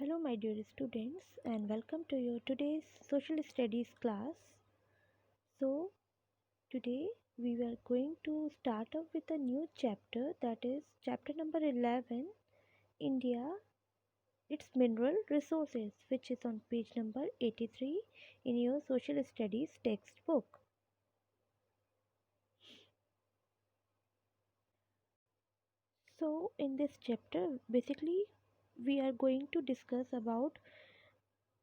Hello, my dear students, and welcome to your today's social studies class. So, today we were going to start off with a new chapter, that is chapter number 11, India, its mineral resources, which is on page number 83 in your social studies textbook. So, in this chapter, basically, we are going to discuss about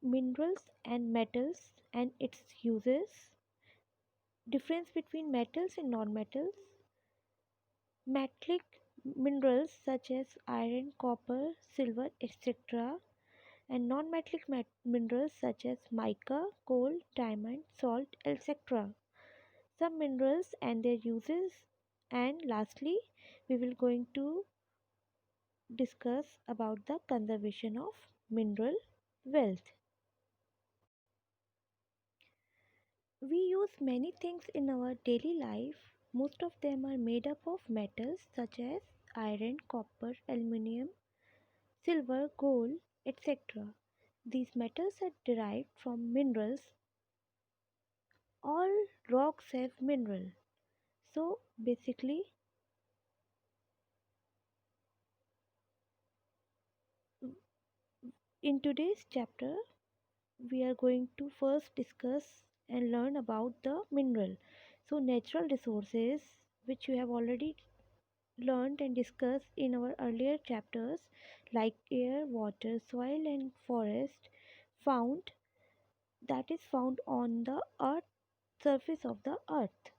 minerals and metals and its uses, difference between metals and non-metals, metallic minerals such as iron, copper, silver, etc., and non-metallic minerals such as mica, coal, diamond, salt, etc. Some minerals and their uses, and lastly, we will going to discuss about the conservation of mineral wealth. We use many things in our daily life. Most of them are made up of metals such as iron, copper, aluminium, silver, gold, etc. These metals are derived from minerals. All rocks have mineral. So basically, in today's chapter, we are going to first discuss and learn about the mineral. So natural resources, which you have already learned and discussed in our earlier chapters, like air, water, soil, and forest, found that is found on the earth surface of the earth,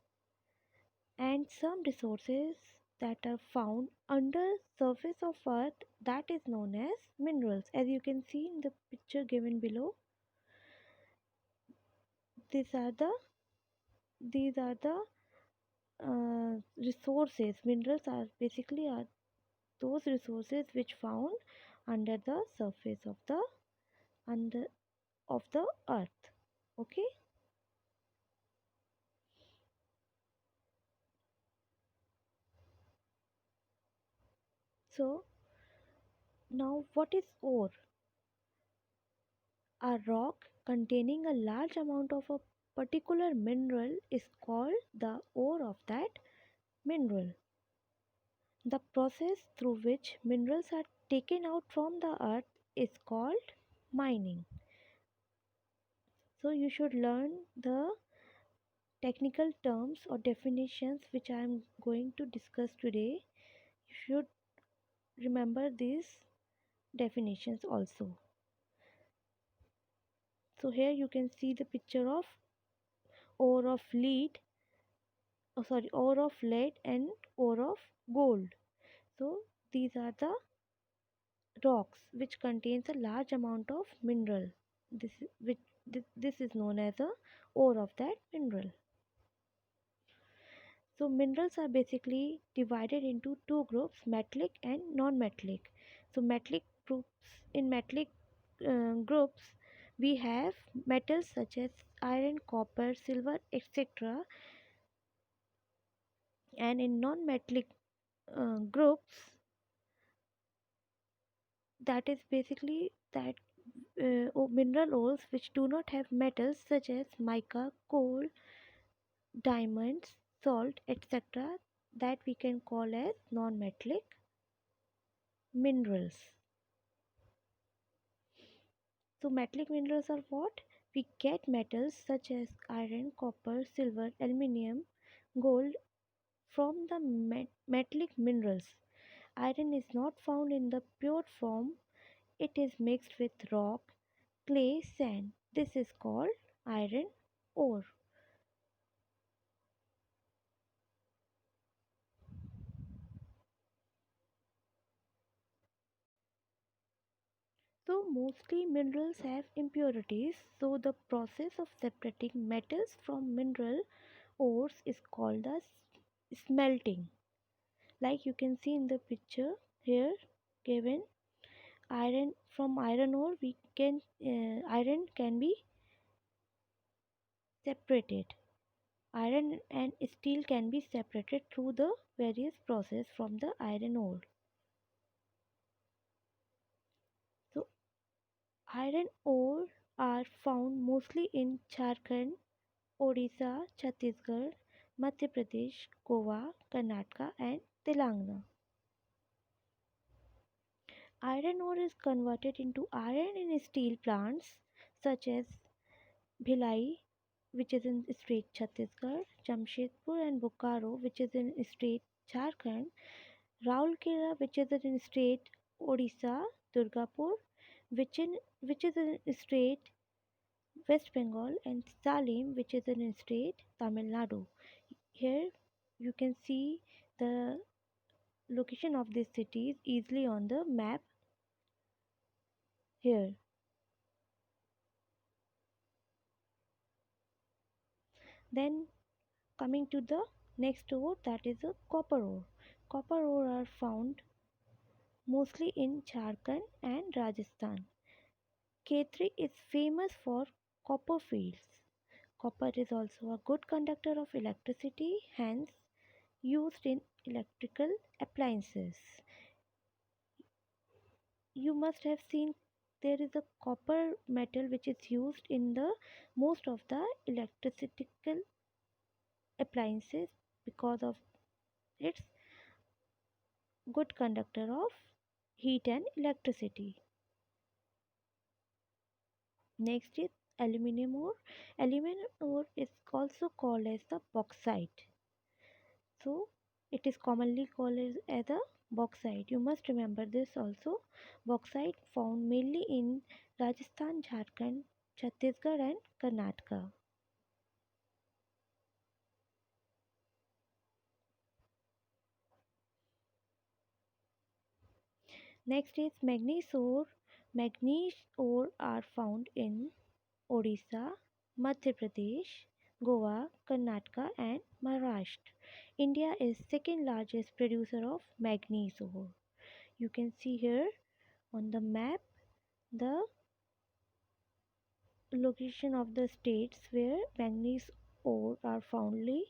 and some resources that are found under surface of earth, that is known as minerals. As you can see in the picture given below, these are the resources. Minerals are basically are those resources which found under the surface of the under of the earth. Okay, so now what is ore? A rock containing a large amount of a particular mineral is called the ore of that mineral. The process through which minerals are taken out from the earth is called mining. So you should learn the technical terms or definitions which I am going to discuss today. You should remember these definitions also. So here you can see the picture of ore of lead, ore of lead and ore of gold. So these are the rocks which contains a large amount of mineral. This is known as a ore of that mineral. So minerals are basically divided into two groups, metallic and non-metallic. So metallic groups, we have metals such as iron, copper, silver, etc. And in non-metallic groups, that is basically that mineral ores which do not have metals such as mica, coal, diamonds, salt, etc., that we can call as non-metallic minerals. So metallic minerals are what? We get metals such as iron, copper, silver, aluminium, gold from the metallic minerals. Iron is not found in the pure form, it is mixed with rock, clay, sand. This is called iron ore. So mostly minerals have impurities, so the process of separating metals from mineral ores is called as smelting. Like you can see in the picture here given, iron from iron ore we can iron can be separated. Iron and steel can be separated through the various process from the iron ore. So Iron ore are found mostly in Jharkhand, Odisha, Chhattisgarh, Madhya Pradesh, Goa, Karnataka, and Telangana. Iron ore is converted into iron in steel plants such as Bhilai, which is in state Chhattisgarh, Jamshedpur and Bokaro, which is in state Jharkhand, Raulkela, which is in state Odisha, Durgapur, which is in state West Bengal, and Salim, which is in state Tamil Nadu. Here you can see the location of these cities easily on the map here. Then coming to the next ore, that is a copper ore. Copper ore are found mostly in Jharkhand and Rajasthan. Khetri is famous for copper fields. Copper is also a good conductor of electricity, hence used in electrical appliances. You must have seen there is a copper metal which is used in the most of the electrical appliances because of its good conductor of heat and electricity. Next is aluminum ore. Aluminum ore is also called as the bauxite. So it is commonly called as a bauxite. You must remember this also. Bauxite found mainly in Rajasthan, Jharkhand, Chhattisgarh and Karnataka. Next is manganese ore. Manganese ore are found in Odisha, Madhya Pradesh, Goa, Karnataka and Maharashtra. India is second largest producer of manganese ore. You can see here on the map the location of the states where manganese ore are foundly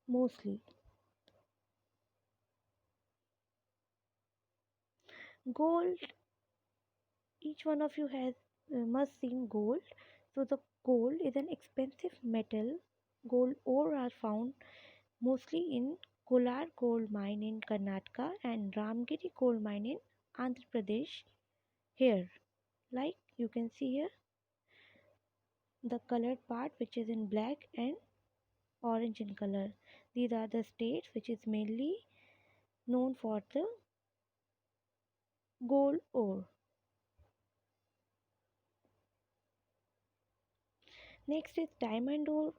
mostly. Gold, each one of you has must seen gold. So the gold is an expensive metal. Gold ore are found mostly in Kolar gold mine in Karnataka and Ramgiri gold mine in Andhra Pradesh. Here, like you can see here, the colored part which is in black and orange in color. These are the states which is mainly known for the gold ore. Next is diamond ore.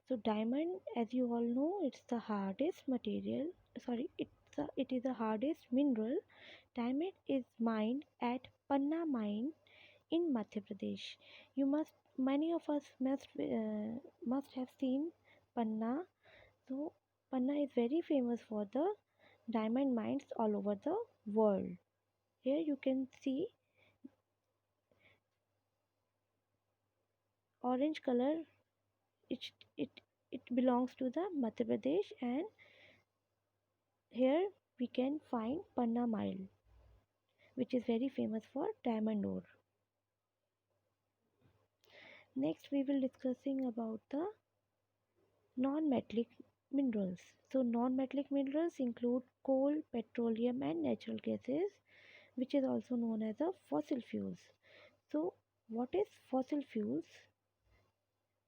So diamond, as you all know, it's the hardest material. Sorry, it is the hardest mineral. Diamond is mined at Panna mine in Madhya Pradesh. Many of us must have seen Panna. So Panna is very famous for the diamond mines all over the world. Here you can see orange color. It it it belongs to the Madhya Pradesh, and here we can find Panna mine, which is very famous for diamond ore. Next, we will discussing about the non-metallic minerals. So non-metallic minerals include coal, petroleum and natural gases, which is also known as a fossil fuels. So what is fossil fuels?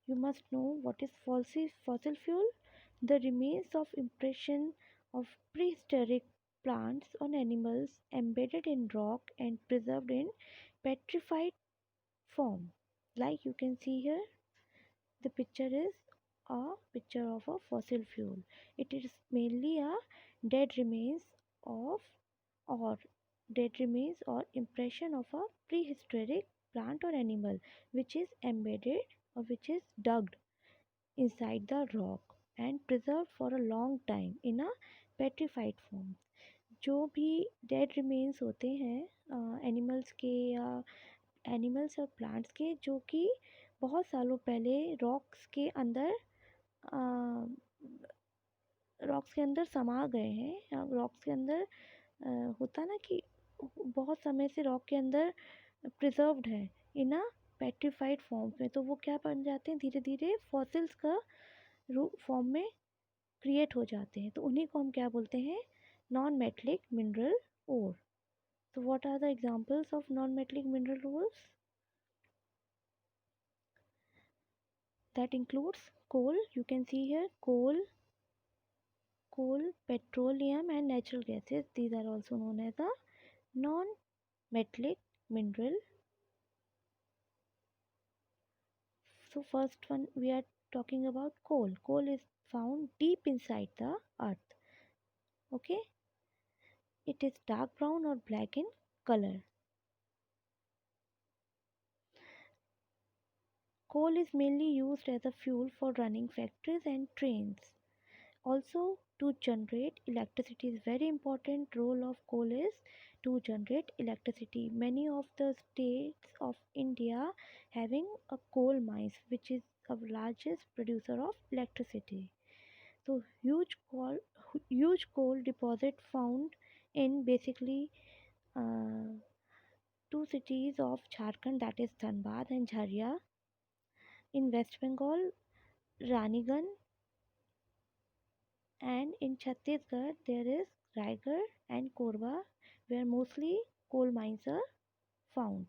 You must know what is fossil fuel. The remains of impression of prehistoric plants on animals embedded in rock and preserved in petrified form. Like you can see here, the picture is a picture of a fossil fuel. It is mainly a dead remains of or dead remains or impression of a prehistoric plant or animal which is embedded or which is dug inside the rock and preserved for a long time in a petrified form. जो भी dead remains होते हैं animals के या animals और plants के जो कि बहुत सालों पहले रॉक्स के अंदर समा गए हैं रॉक्स के अंदर होता ना कि बहुत समय से रॉक के अंदर प्रिजर्व्ड है इन अ पेट्रिफाइड फॉर्म में, तो वो क्या बन जाते हैं, धीरे धीरे फॉसिल्स का फॉर्म में क्रिएट हो जाते हैं, तो उन्हीं को हम क्या बोलते हैं, non metallic mineral ore. So what are the examples of non-metallic mineral ores? That includes coal. You can see here coal, petroleum, and natural gases. These are also known as a non-metallic mineral. So first one we are talking about coal. Coal is found deep inside the earth. Okay, it is dark brown or black in color. Coal is mainly used as a fuel for running factories and trains. Also, to generate electricity is very important role of coal is to generate electricity. Many of the states of India having a coal mines, which is the largest producer of electricity. So huge coal deposit found in basically uh, two cities of Jharkhand, that is Dhanbad and Jharia. In West Bengal, Raniganj, and in Chhattisgarh there is Raigad and Korba, where mostly coal mines are found.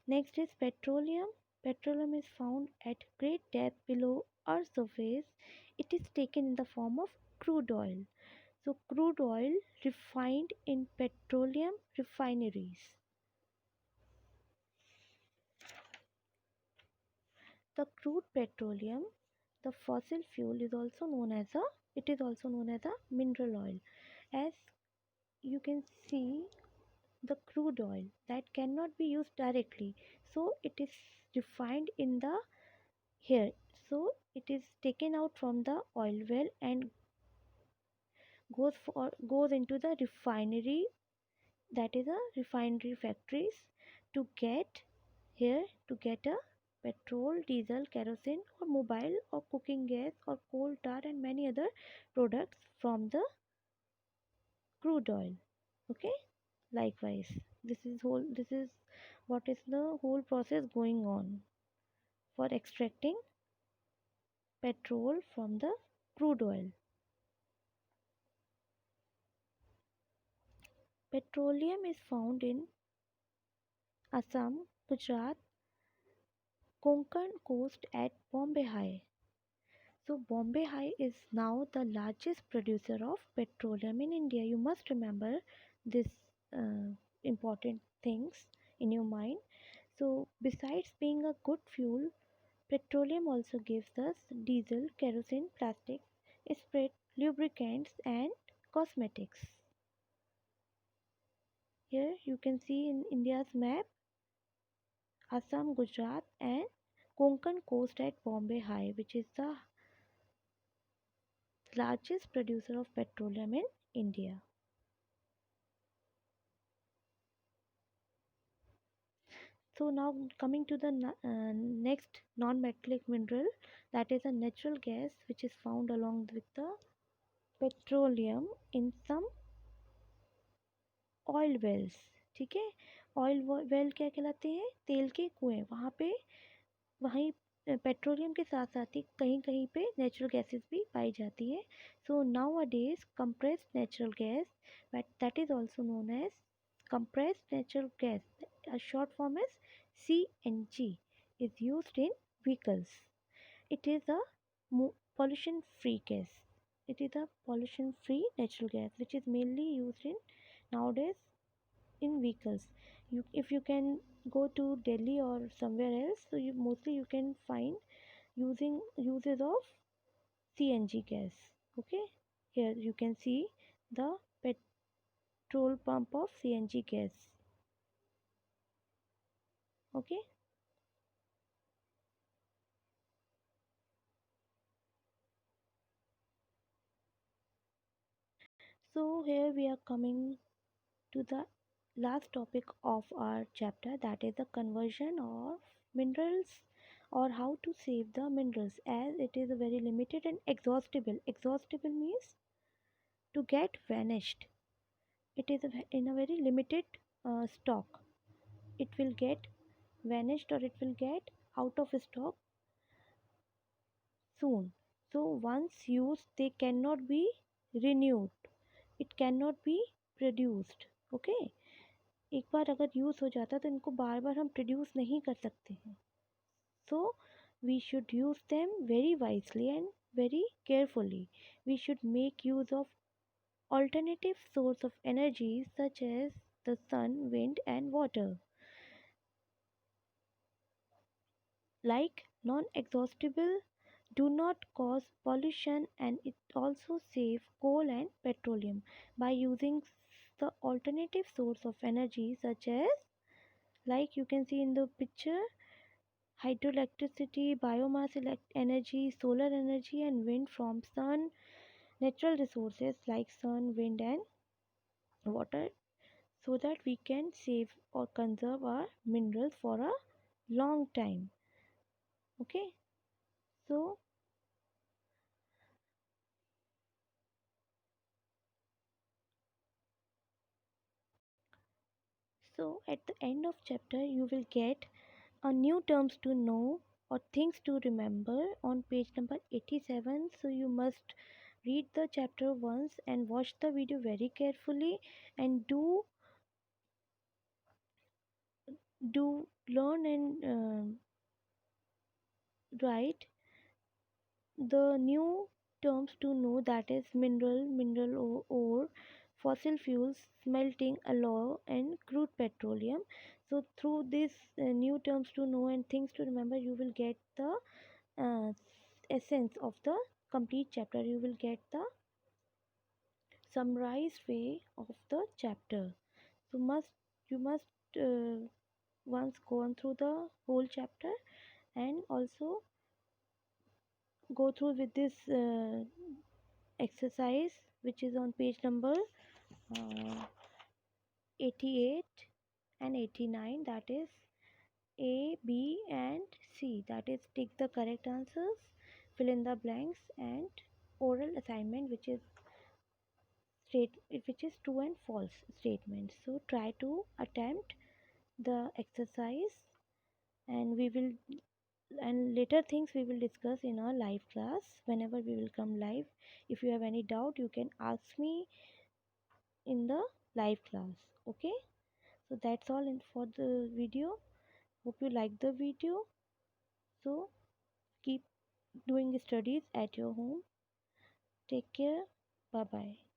Next is petroleum. Petroleum is found at great depth below Earth's surface. It is taken in the form of crude oil. So crude oil refined in petroleum refineries. The crude petroleum, the fossil fuel, is also known as a mineral oil. As you can see, the crude oil that cannot be used directly, so it is refined in the here, so it is taken out from the oil well and goes into the refinery, that is a refinery factories, to get to get a petrol, diesel, kerosene, or mobile or cooking gas or coal tar and many other products from the crude oil. Okay, likewise, this is what is the whole process going on for extracting petrol from the crude oil. Petroleum is found in Assam, Gujarat, Konkan coast at Bombay High. So Bombay High is now the largest producer of petroleum in India. You must remember this uh, important things in your mind. So besides being a good fuel, petroleum also gives us diesel, kerosene, plastics, spirit, lubricants, and cosmetics. Here you can see in India's map Assam, Gujarat, and Konkan coast at Bombay High, which is the largest producer of petroleum in India. So now coming to the next non-metallic mineral, that is a natural gas which is found along with the petroleum in some oil wells. ठीक है, oil well क्या कहलाते हैं, तेल के कुएं, वहाँ पे वहीं पेट्रोलियम के साथ साथ ही कहीं कहीं पे नेचुरल गैसेस भी पाई जाती है. So nowadays compressed natural gas, but that is also known as compressed natural gas, a short form is CNG, is used in vehicles. It is a pollution free gas. It is a pollution free natural gas which is mainly used in nowadays in vehicles. If you can go to Delhi or somewhere else, so mostly you can find using uses of CNG gas. Okay, here you can see the petrol pump of CNG gas. Okay, so here we are coming to the last topic of our chapter, that is the conversion of minerals, or how to save the minerals, as it is a very limited and exhaustible. Exhaustible means to get vanished. It is in a very limited stock. It will get vanished, or it will get out of stock soon. So once used, they cannot be renewed. It cannot be produced. Okay. एक बार अगर use हो जाता है तो इनको बार बार हम produce नहीं कर सकते हैं. So we should use them very wisely and very carefully. We should make use of alternative source of energy such as the sun, wind and water. Like non-exhaustible do not cause pollution, and it also save coal and petroleum by using the alternative source of energy such as, like you can see in the picture, hydroelectricity, biomass energy, solar energy and wind from sun, natural resources like sun, wind and water, so that we can save or conserve our minerals for a long time. Okay. So at the end of chapter you will get a new terms to know or things to remember on page number 87. So you must read the chapter once and watch the video very carefully, and do learn and write the new terms to know, that is mineral ore, fossil fuels, smelting, alloy and crude petroleum. So through this new terms to know and things to remember, you will get the uh, essence of the complete chapter. You will get the summarized way of the chapter. So you must once go on through the whole chapter, and also go through with this exercise which is on page number uh, 88 and 89, that is A, B and C, that is tick the correct answers, fill in the blanks, and oral assignment which is true and false statements. So try to attempt the exercise, and we will, and later things we will discuss in our live class whenever we will come live. If you have any doubt, you can ask me in the live class. Okay. So that's all in for the video. Hope you like the video. So keep doing studies at your home. Take care. Bye bye.